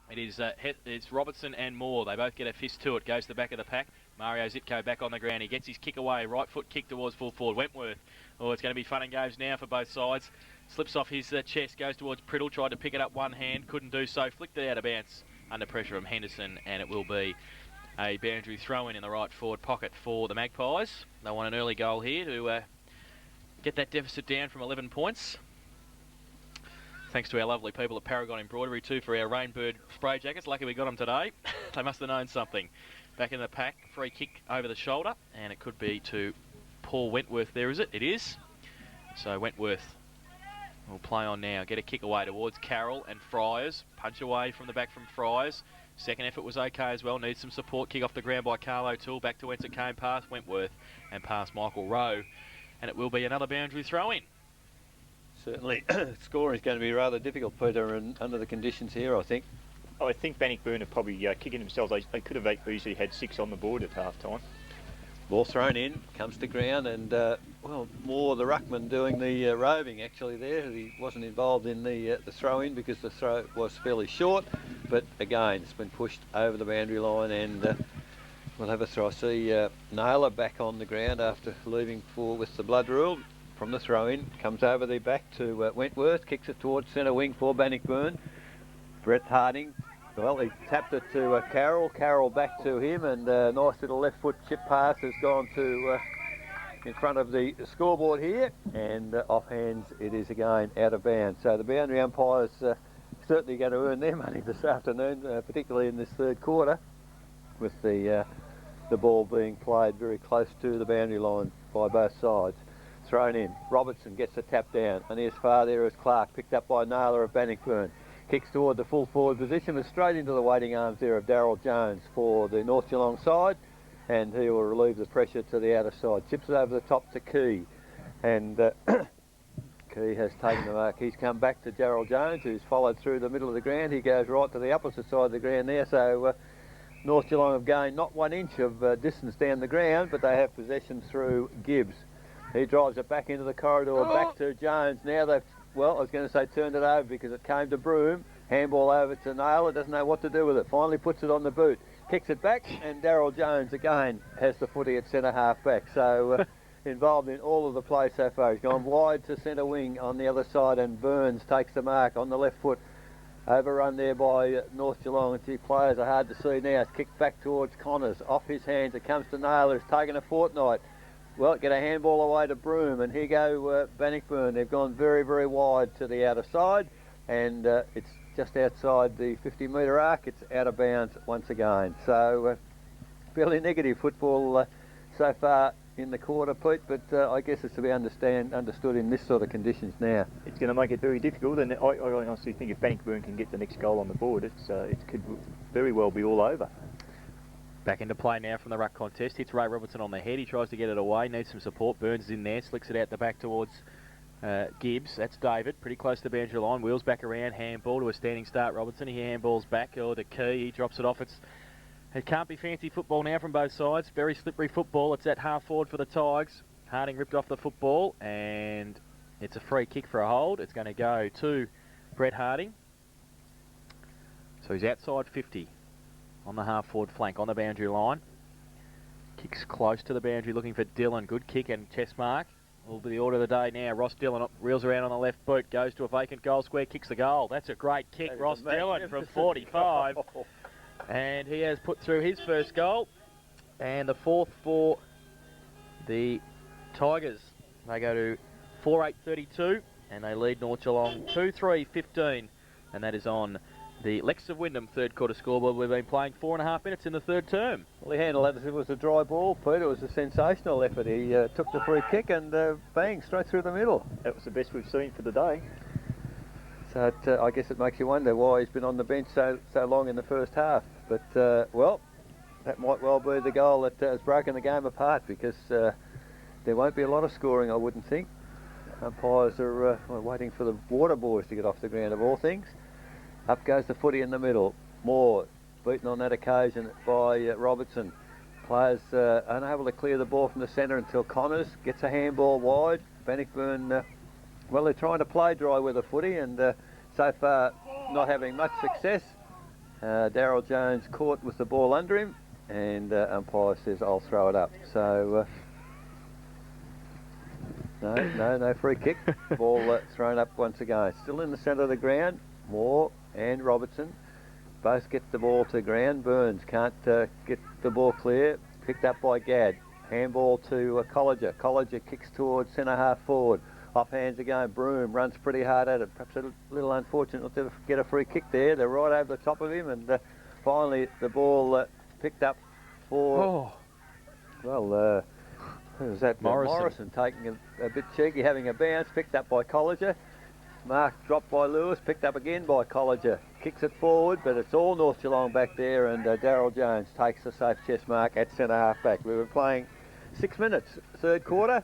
It's Robertson and Moore. They both get a fist to it. Goes to the back of the pack. Mario Zitko back on the ground. He gets his kick away. Right foot kick towards full forward. Wentworth. Oh, it's going to be fun and games now for both sides. Slips off his chest. Goes towards Priddle. Tried to pick it up one hand. Couldn't do so. Flicked it out of bounds under pressure from Henderson. And it will be a boundary throw-in the right forward pocket for the Magpies. They want an early goal here to get that deficit down from 11 points. Thanks to our lovely people at Paragon Embroidery too for our Rainbird spray jackets. Lucky we got them today. They must have known something. Back in the pack, free kick over the shoulder, and it could be to Paul Wentworth there, is it? It is. So Wentworth will play on now. Get a kick away towards Carroll and Friars. Punch away from the back from Friars. Second effort was okay as well. Needs some support. Kick off the ground by Carl O'Toole. Back to whence it came, past Wentworth and past Michael Rowe. And it will be another boundary throw-in. Certainly, scoring is going to be rather difficult, Peter, and under the conditions here, I think. I think Bannockburn are probably kicking themselves. They could have easily had 6 on the board at half time. Ball thrown in, comes to ground, and well, more the ruckman doing the roving actually there. He wasn't involved in the throw-in because the throw was fairly short, but again, it's been pushed over the boundary line, and we'll have a throw. I see Naylor back on the ground after leaving with the blood rule. From the throw-in, comes over the back to Wentworth, kicks it towards centre wing for Bannockburn. Brett Harding, well, he tapped it to Carroll. Carroll back to him, and a nice little left foot chip pass has gone to in front of the scoreboard here, and off hands it is again out of bounds. So the boundary umpires certainly going to earn their money this afternoon, particularly in this third quarter, with the ball being played very close to the boundary line by both sides. Thrown in. Robertson gets a tap down, and as far there as Clark, picked up by Naylor of Bannockburn. Kicks toward the full forward position, but straight into the waiting arms there of Darryl Jones for the North Geelong side, and he will relieve the pressure to the outer side. Chips it over the top to Key, and Key has taken the mark. He's come back to Darryl Jones, who's followed through the middle of the ground. He goes right to the opposite side of the ground there, so North Geelong have gained not 1 inch of distance down the ground, but they have possession through Gibbs. He drives it back into the corridor, back to Jones. Now they've, well, I was going to say turned it over because it came to Broome. Handball over to Naylor, doesn't know what to do with it. Finally puts it on the boot, kicks it back, and Darryl Jones again has the footy at centre half back. So involved in all of the play so far. He's gone wide to centre wing on the other side, and Burns takes the mark on the left foot. Overrun there by North Geelong. Gee, players are hard to see now. It's kicked back towards Connors. Off his hands, it comes to Naylor. It's taken a fortnight. Well, get a handball away to Broome, and here go Bannockburn. They've gone very, very wide to the outer side, and it's just outside the 50-metre arc. It's out of bounds once again. So fairly negative football so far in the quarter, Pete, but I guess it's to be understood in this sort of conditions now. It's going to make it very difficult, and I honestly think if Bannockburn can get the next goal on the board, it could very well be all over. Back into play now from the ruck contest. Hits Ray Robertson on the head. He tries to get it away. Needs some support. Burns is in there. Slicks it out the back towards Gibbs. That's David. Pretty close to the boundary line. Wheels back around. Handball to a standing start. Robertson. He handballs back. Oh, the key. He drops it off. It can't be fancy football now from both sides. Very slippery football. It's at half forward for the Tigers. Harding ripped off the football, and it's a free kick for a hold. It's going to go to Brett Harding. So he's outside 50. On the half-forward flank, on the boundary line. Kicks close to the boundary, looking for Dillon. Good kick and chest mark. Will be the order of the day now. Ross Dillon reels around on the left boot, goes to a vacant goal square, kicks the goal. That's a great kick, Ross Dillon from 45. And he has put through his first goal. And the fourth for the Tigers. They go to 4-8-32, and they lead North Geelong 2-3-15. And that is on the Lex of Wyndham third quarter scoreboard. We've been playing 4.5 minutes in the third term. Well, he handled that as if it was a dry ball, Pete. It was a sensational effort. He took the free kick and bang, straight through the middle. That was the best we've seen for the day. So I guess it makes you wonder why he's been on the bench so long in the first half. But, well, that might well be the goal that has broken the game apart, because there won't be a lot of scoring, I wouldn't think. Umpires are waiting for the Water Boys to get off the ground, of all things. Up goes the footy in the middle. Moore beaten on that occasion by Robertson. Players unable to clear the ball from the centre until Connors gets a handball wide. Bannockburn, well, they're trying to play dry with the footy, and so far not having much success. Daryl Jones caught with the ball under him, and umpire says I'll throw it up. So no free kick. Ball thrown up once again. Still in the centre of the ground. Moore and Robertson both get the ball to ground. Burns can't get the ball clear. Picked up by Gadd. Handball to Colliger. Colliger kicks towards centre half forward. Off hands again. Broom runs pretty hard at it. Perhaps a little unfortunate not to get a free kick there. They're right over the top of him, and finally the ball picked up for who was that? Morrison taking a bit cheeky, having a bounce. Picked up by Colliger. Mark dropped by Lewis. Picked up again by Colliger. Kicks it forward, but it's all North Geelong back there, and Daryl Jones takes the safe chest mark at centre half back. We were playing 6 minutes, third quarter,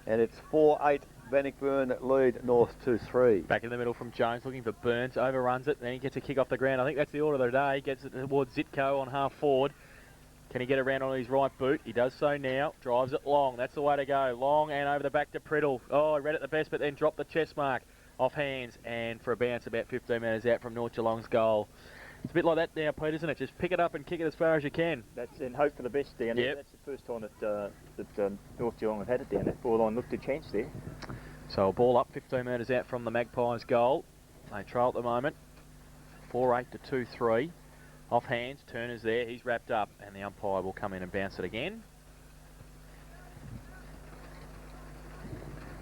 and it's 4-8. Bannockburn lead North 2-3. Back in the middle from Jones, looking for Burns, overruns it, then he gets a kick off the ground. I think that's the order of the day. Gets it towards Zitko on half forward. Can he get around on his right boot? He does so now. Drives it long. That's the way to go. Long and over the back to Priddle. Oh, he read it the best, but then dropped the chest mark off hands and for a bounce about 15 metres out from North Geelong's goal. It's a bit like that now, Pete, isn't it? Just pick it up and kick it as far as you can. That's and hope for the best down there. That's the first time that North Geelong have had it down that ball line. Looked a chance there. So a ball up 15 metres out from the Magpies' goal. They trail at the moment. 4-8 to 2-3. Off hands, Turner's there. He's wrapped up, and the umpire will come in and bounce it again.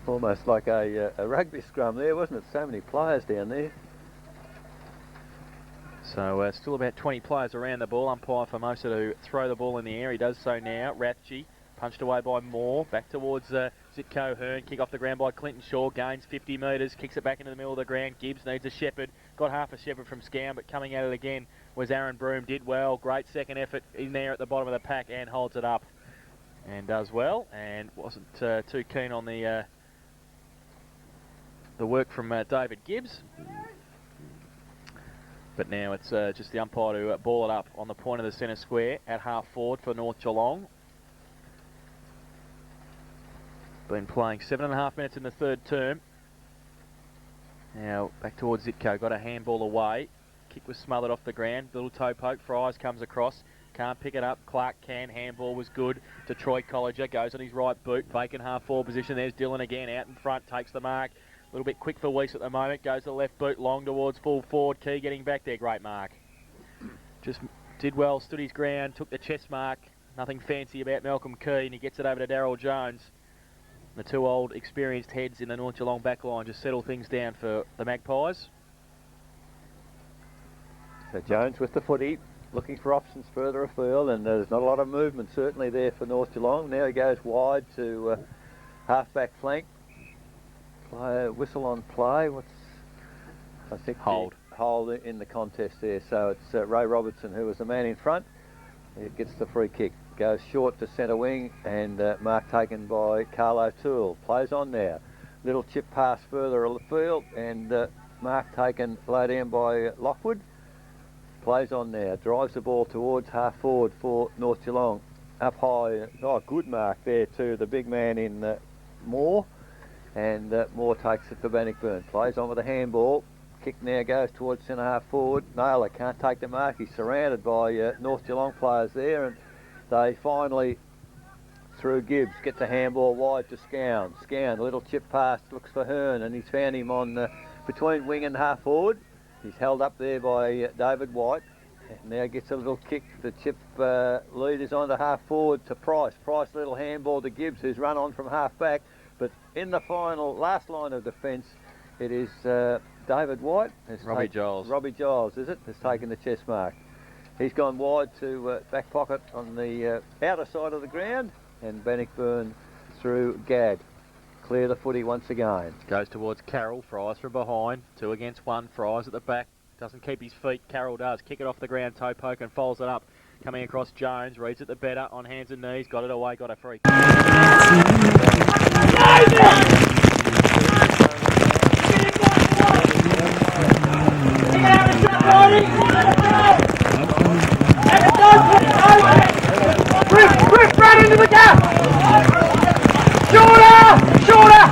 Almost like a rugby scrum there, wasn't it? So many players down there. So still about 20 players around the ball. Umpire Formosa to throw the ball in the air. He does so now. Rathje punched away by Moore. Back towards Zitko Hearn. Kick off the ground by Clinton Shaw. Gains 50 metres. Kicks it back into the middle of the ground. Gibbs needs a shepherd. Got half a shepherd from Scown, but coming at it again was Aaron Broom. Did well. Great second effort in there at the bottom of the pack and holds it up. And does well. And wasn't too keen on the work from David Gibbs. But now it's just the umpire to ball it up on the point of the centre square at half forward for North Geelong. Been playing 7.5 minutes in the third term. Now back towards Zitko. Got a handball away. Kick was smothered off the ground. Little toe poke. Fries comes across. Can't pick it up. Clark can. Handball was good to Troy Colliger. Goes on his right boot. Vacant half forward position. There's Dylan again out in front. Takes the mark. A little bit quick for Weiss at the moment. Goes to the left boot, long towards full forward. Key getting back there. Great mark. Just did well, stood his ground, took the chest mark. Nothing fancy about Malcolm Key, and he gets it over to Daryl Jones. The two old experienced heads in the North Geelong back line just settle things down for the Magpies. So Jones with the footy, looking for options further afield, and there's not a lot of movement certainly there for North Geelong. Now he goes wide to half-back flank. Whistle on play. I think hold in the contest there. So it's Ray Robertson who was the man in front. He gets the free kick. Goes short to centre wing, and mark taken by Carl O'Toole. Plays on now. Little chip pass further afield, and mark taken low down by Lockwood. Plays on now. Drives the ball towards half forward for North Geelong. Up high. Oh, good mark there to the big man in Moore. And Moore takes it for Bannockburn. Plays on with a handball. Kick now goes towards centre half forward. Naylor can't take the mark. He's surrounded by North Geelong players there, and they finally, through Gibbs, get the handball wide to Scown. Scown, a little chip pass, looks for Hearn, and he's found him on between wing and half forward. He's held up there by David White. And now gets a little kick. The chip lead is on to half forward to Price. Price, little handball to Gibbs, who's run on from half back. But in the final, last line of defence, it is David White. Robbie Giles. Robbie Giles, is it? Has taken the chest mark. He's gone wide to back pocket on the outer side of the ground, and Bannockburn through Gadd. Clear the footy once again. Goes towards Carroll. Fries from behind. 2 against 1. Fries at the back. Doesn't keep his feet. Carroll does. Kick it off the ground. Toe poke and folds it up. Coming across Jones. Reads it the better on hands and knees. Got it away. Got a free. Rip right into the gap! Shorter! Shorter!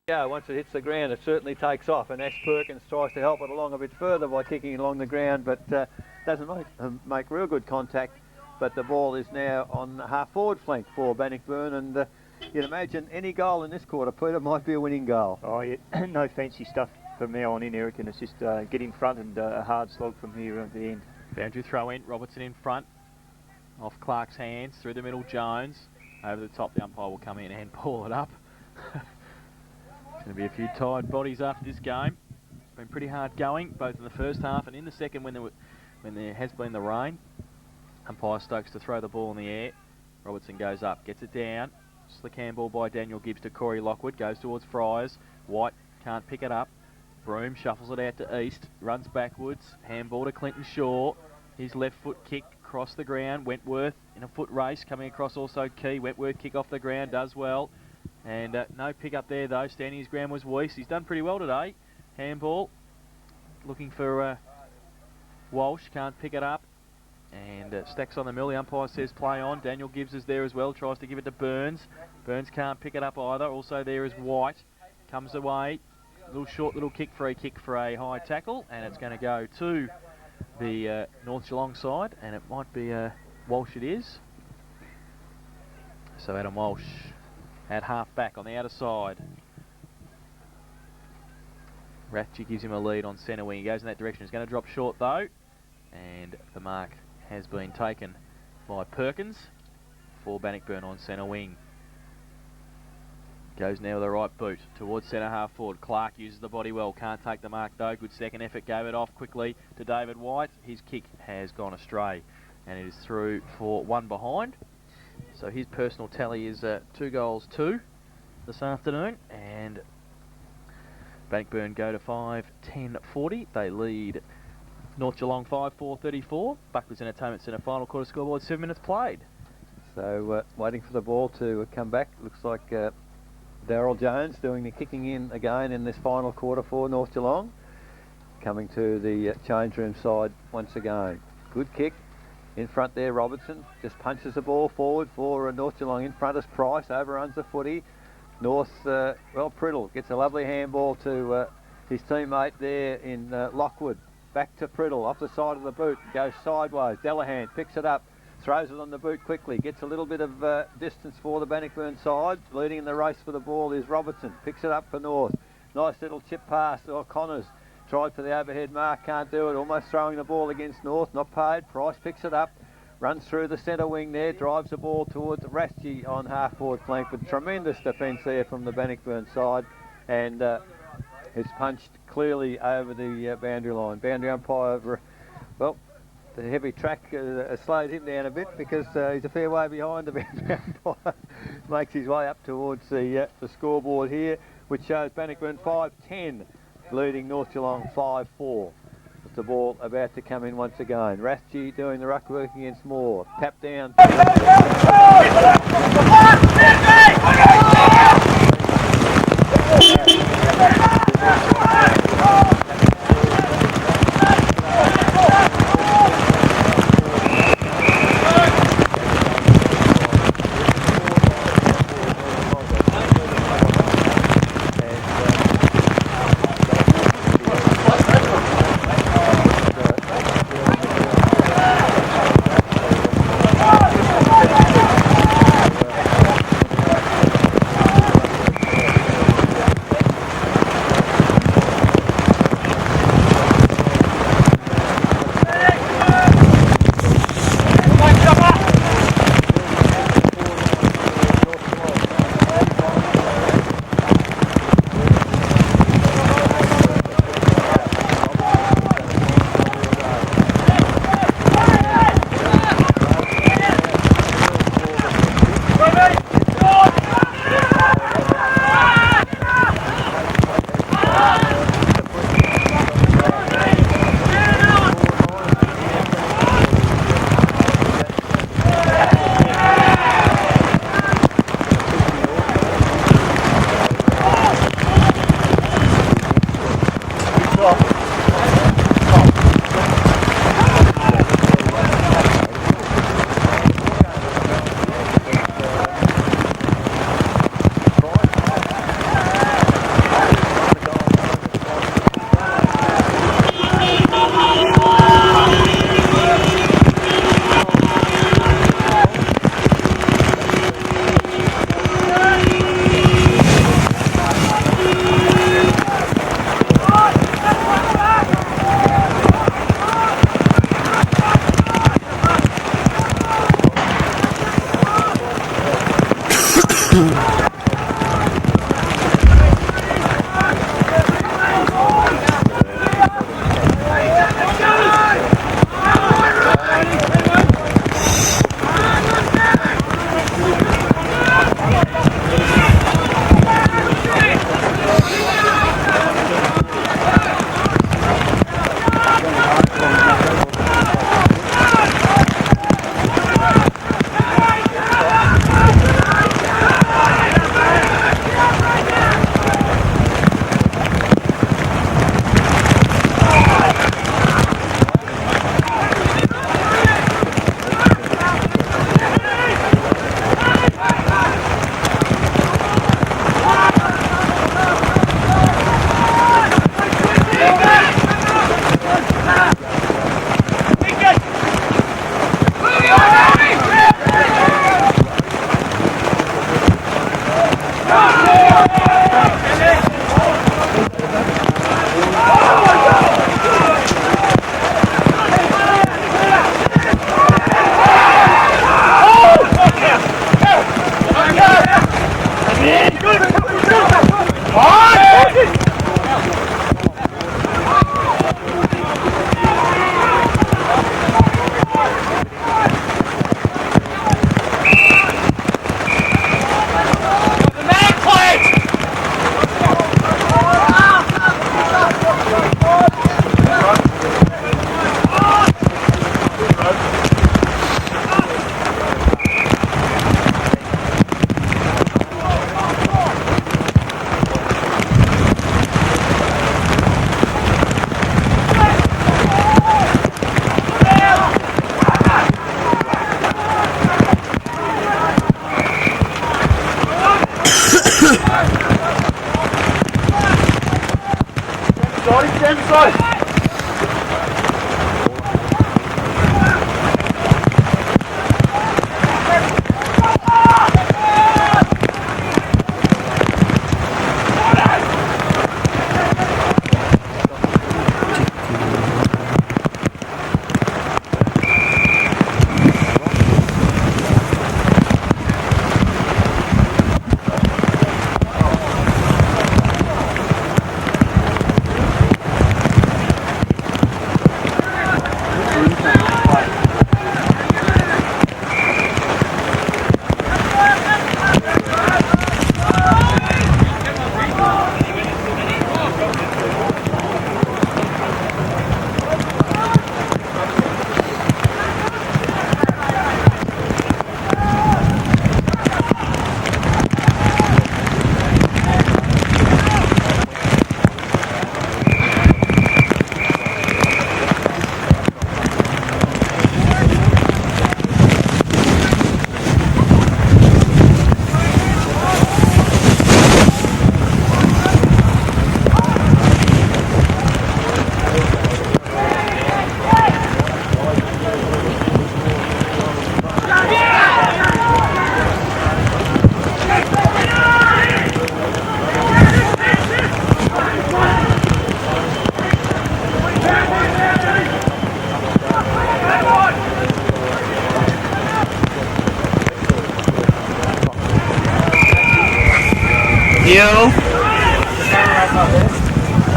Yeah, once it hits the ground it certainly takes off, and Ash Perkins tries to help it along a bit further by kicking along the ground, but doesn't make real good contact. But the ball is now on the half forward flank for Bannockburn, and you'd imagine any goal in this quarter, Peter, might be a winning goal. Oh yeah, no fancy stuff from now on in, Eric, and it's just get in front and a hard slog from here at the end. Boundary throw in, Robertson in front, off Clark's hands, through the middle Jones, over the top the umpire will come in and pull it up. Going to be a few tired bodies after this game. It's been pretty hard going, both in the first half and in the second when there has been the rain. Umpire Stokes to throw the ball in the air. Robertson goes up, gets it down. Slick handball by Daniel Gibbs to Corey Lockwood, goes towards Fryers. White can't pick it up. Broome shuffles it out to East, runs backwards. Handball to Clinton Shaw. His left foot kick across the ground. Wentworth in a foot race, coming across also Key. Wentworth kick off the ground, does well. And no pick up there though, standing his ground was Weiss. He's done pretty well today. Handball, looking for Walsh, can't pick it up. And Stacks on the mill, the umpire says play on. Daniel Gibbs is there as well, tries to give it to Burns. Burns can't pick it up either. Also there is White, comes away. Short little kick for a high tackle, and it's going to go to the North Geelong side, and it might be Walsh it is. So Adam Walsh at half back on the outer side. Rathje gives him a lead on centre wing. He goes in that direction. He's going to drop short though. And the mark has been taken by Perkins for Bannockburn on centre wing. Goes now with the right boot towards centre half forward. Clark uses the body well. Can't take the mark though. Good second effort. Gave it off quickly to David White. His kick has gone astray. And it is through for one behind. So his personal tally is 2 goals 2 this afternoon, and Bannockburn go to 5-10-40. They lead North Geelong 5-4-34. Buckley's Entertainment Centre final quarter scoreboard, 7 minutes played. So waiting for the ball to come back. Looks like Daryl Jones doing the kicking in again in this final quarter for North Geelong. Coming to the change room side once again. Good kick. In front there, Robertson just punches the ball forward for North Geelong. In front is Price, overruns the footy. North, Priddle gets a lovely handball to his teammate there in Lockwood. Back to Priddle, off the side of the boot, goes sideways. Delahan picks it up, throws it on the boot quickly, gets a little bit of distance for the Bannockburn side. Leading in the race for the ball is Robertson, picks it up for North. Nice little chip pass to O'Connor's. Tried for the overhead mark, can't do it. Almost throwing the ball against North, not paid. Price picks it up, runs through the centre wing there, drives the ball towards Rathje on half forward flank, with tremendous defence there from the Bannockburn side, and it's punched clearly over the boundary line. Boundary umpire, well, the heavy track slowed him down a bit because he's a fair way behind the boundary umpire. Makes his way up towards the scoreboard here, which shows Bannockburn 5-10. Leading North Geelong 5-4. With the ball about to come in once again. Rathje doing the ruck work against Moore. Tap down. You.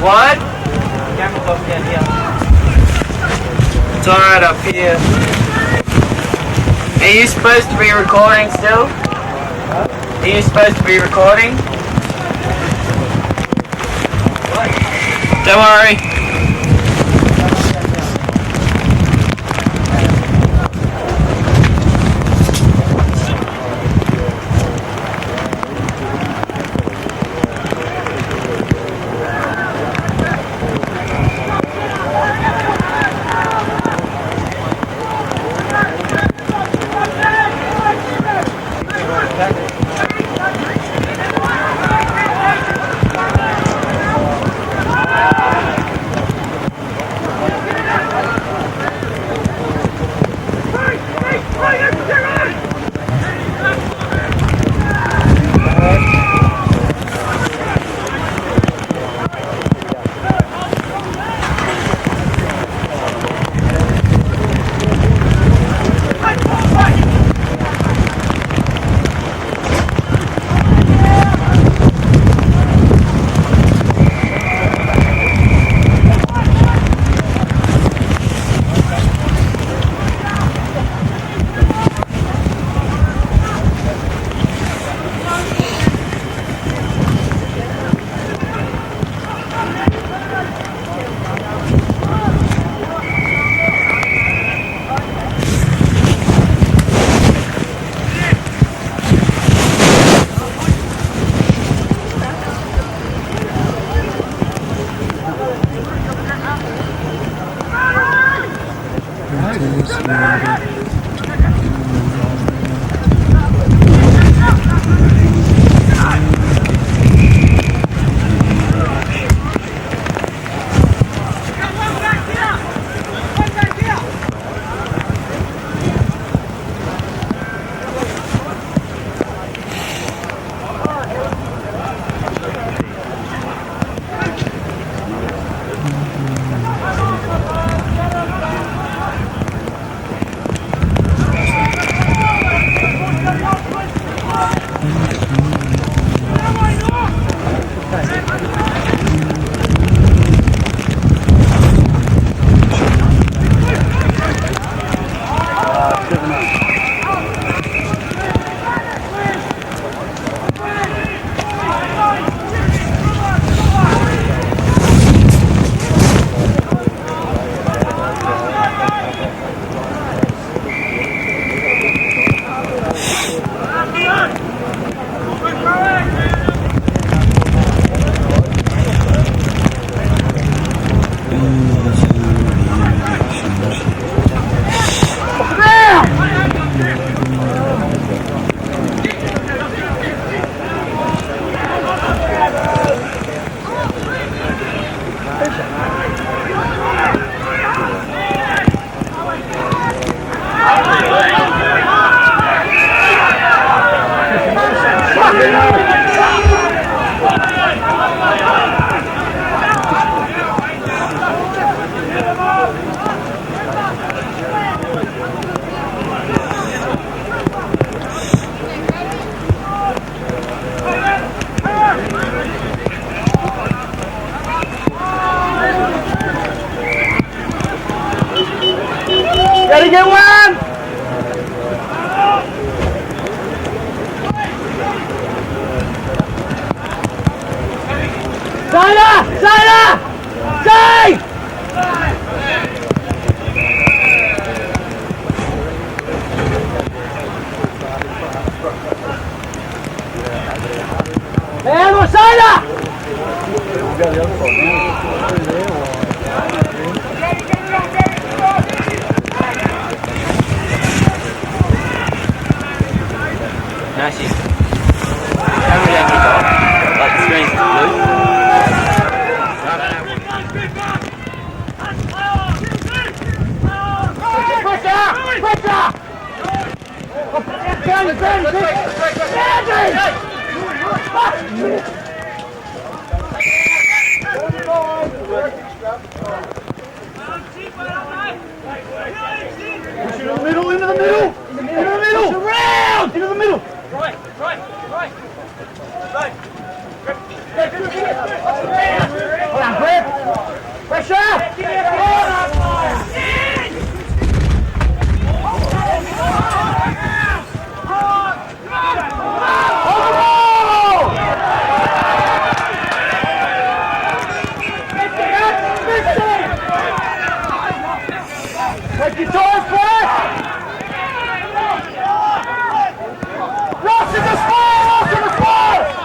What? It's alright up here. Are you supposed to be recording still? Are you supposed to be recording? Don't worry. Gotta get one! Zayda! Zayda! Zay! Vamos, Zayda! No, she's currently on kick off. Like the screen's blue. Into the middle, into the middle! Into the middle! Around! Into the middle! Right. Hold on, grip! Pressure! Take your time, Flash! Ross in the spot! Ross in the spot!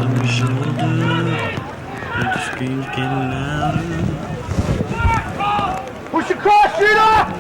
on your shoulder, and the screams getting louder. Push across, shooter!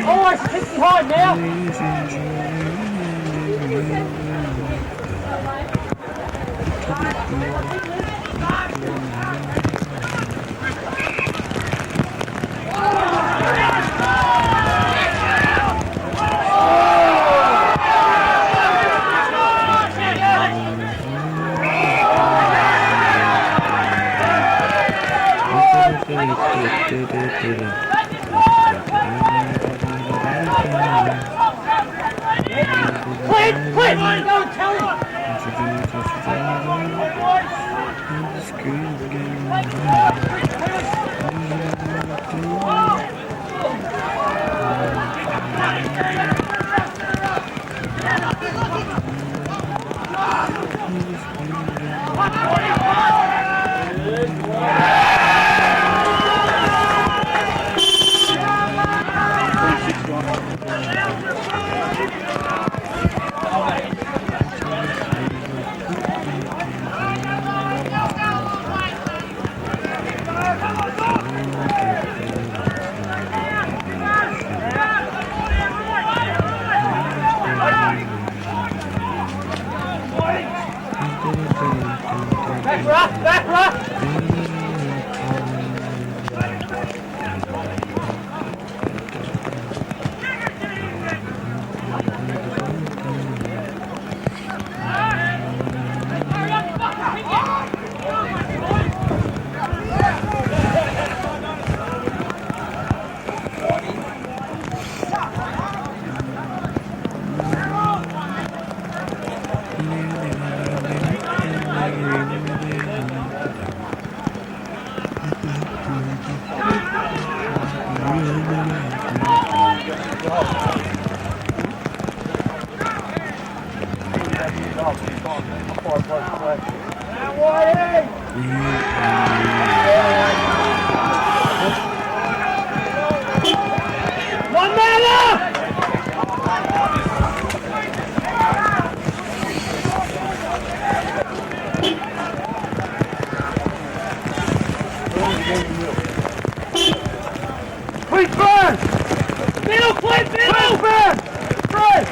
Always keep behind now. Clint, go and tell him. Back, right. One man up! Quick burn! Middle, quick, middle! Burn! Right!